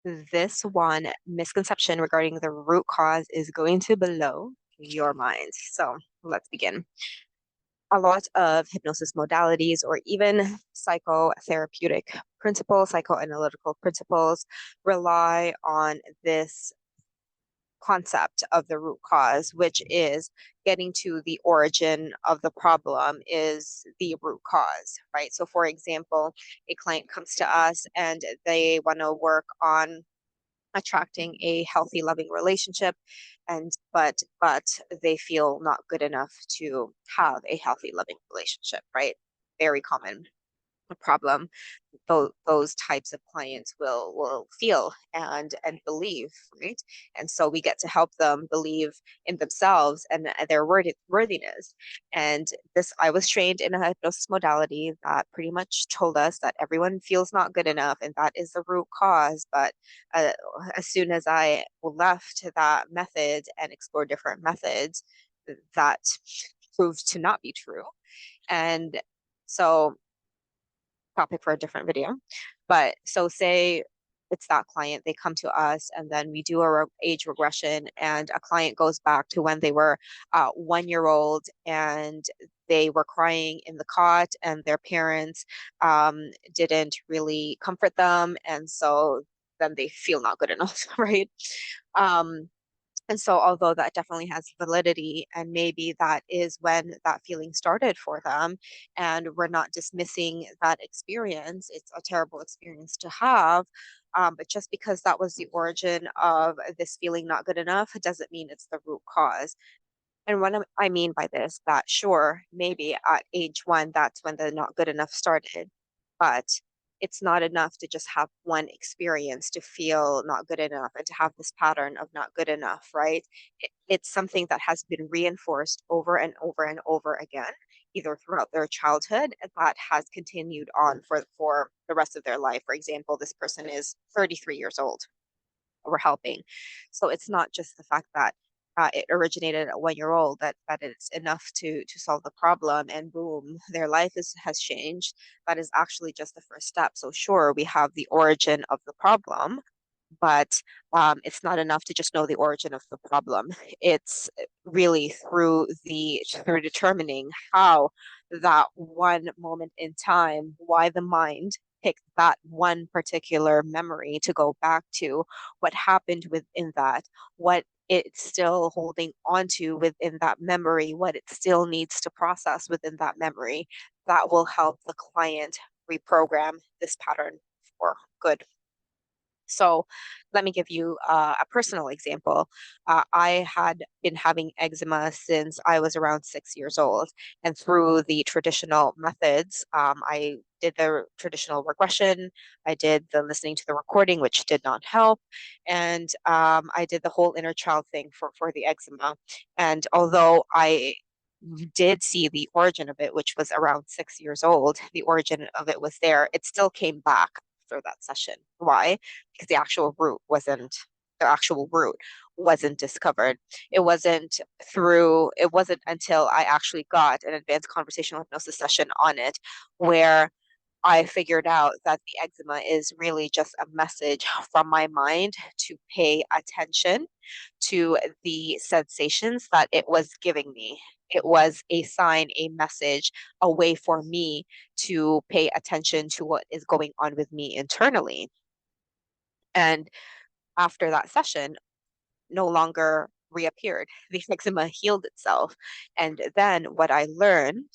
this one misconception regarding the root cause is going to blow your mind. So let's begin. A lot of hypnosis modalities or even psychotherapeutic principles, psychoanalytical principles rely on this concept of the root cause, which is getting to the origin of the problem is the root cause, right? So, for example, a client comes to us and they want to work on attracting a healthy, loving relationship, and but they feel not good enough to have a healthy, loving relationship, right? Very common problem those types of clients will feel and believe, right? And so we get to help them believe in themselves and their worthiness. And this, I was trained in a hypnosis modality that pretty much told us that everyone feels not good enough, and that is the root cause. But uh, as soon as I left that method and explored different methods, that proved to not be true. And so topic for a different video. But so say it's that client, they come to us and then we do a age regression and a client goes back to when they were 1 year old and they were crying in the cot and their parents didn't really comfort them. And so then they feel not good enough, right? Um, and so, although that definitely has validity, and maybe that is when that feeling started for them, and we're not dismissing that experience, it's a terrible experience to have. But just because that was the origin of this feeling not good enough, it doesn't mean it's the root cause. And what I mean by this, that sure, maybe at age 1, that's when the not good enough started, but it's not enough to just have one experience to feel not good enough and to have this pattern of not good enough, right? It's something that has been reinforced over and over and over again, either throughout their childhood that has continued on for the rest of their life. For example, this person is 33 years old we're helping. So it's not just the fact that it originated at 1 year old that it's enough to solve the problem and boom, their life has changed. That is actually just the first step. So sure, we have the origin of the problem, but it's not enough to just know the origin of the problem. It's really through determining how that one moment in time, why the mind picked that one particular memory to go back to, what happened within that, what it's still holding onto within that memory, what it still needs to process within that memory, that will help the client reprogram this pattern for good. So let me give you a personal example. I had been having eczema since I was around 6 years old. And through the traditional methods, I did the traditional regression, I did the listening to the recording, which did not help. And I did the whole inner child thing for the eczema. And although I did see the origin of it, which was around 6 years old, the origin of it was there, it still came back after that session. Why? Because the actual root wasn't discovered. It wasn't until I actually got an advanced conversational hypnosis session on it where I figured out that the eczema is really just a message from my mind to pay attention to the sensations that it was giving me. It was a sign, a message, a way for me to pay attention to what is going on with me internally. And after that session, no longer reappeared. The eczema healed itself. And then what I learned,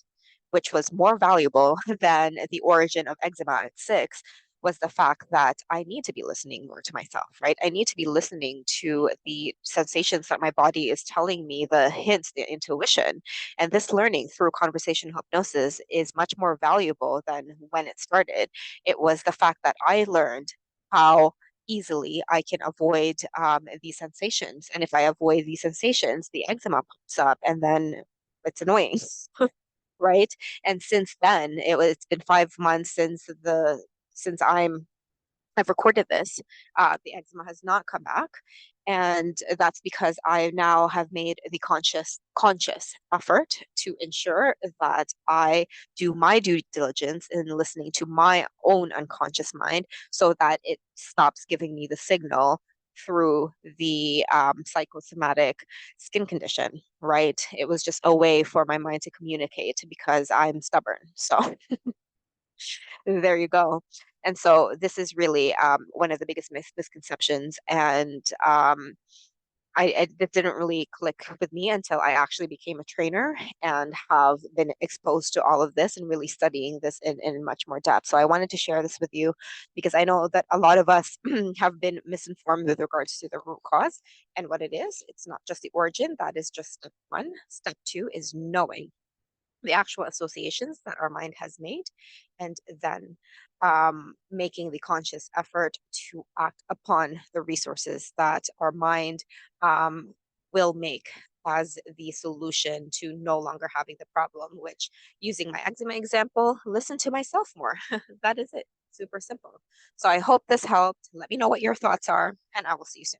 which was more valuable than the origin of eczema at 6, was the fact that I need to be listening more to myself, right? I need to be listening to the sensations that my body is telling me, the hints, the intuition. And this learning through conversational hypnosis is much more valuable than when it started. It was the fact that I learned how easily I can avoid these sensations. And if I avoid these sensations, the eczema pops up and then it's annoying. Right? And since then, it's been 5 months since I'm I've recorded this. The eczema has not come back, and that's because I now have made the conscious effort to ensure that I do my due diligence in listening to my own unconscious mind, so that it stops giving me the signal through the psychosomatic skin condition. Right? It was just a way for my mind to communicate because I'm stubborn. So there you go. And so this is really one of the biggest misconceptions. And it didn't really click with me until I actually became a trainer and have been exposed to all of this and really studying this in much more depth. So I wanted to share this with you because I know that a lot of us have been misinformed with regards to the root cause and what it is. It's not just the origin, that is just step one. Step two is knowing the actual associations that our mind has made, and then making the conscious effort to act upon the resources that our mind will make as the solution to no longer having the problem, which, using my eczema example, listen to myself more. That is it. Super simple. So I hope this helped. Let me know what your thoughts are, and I will see you soon.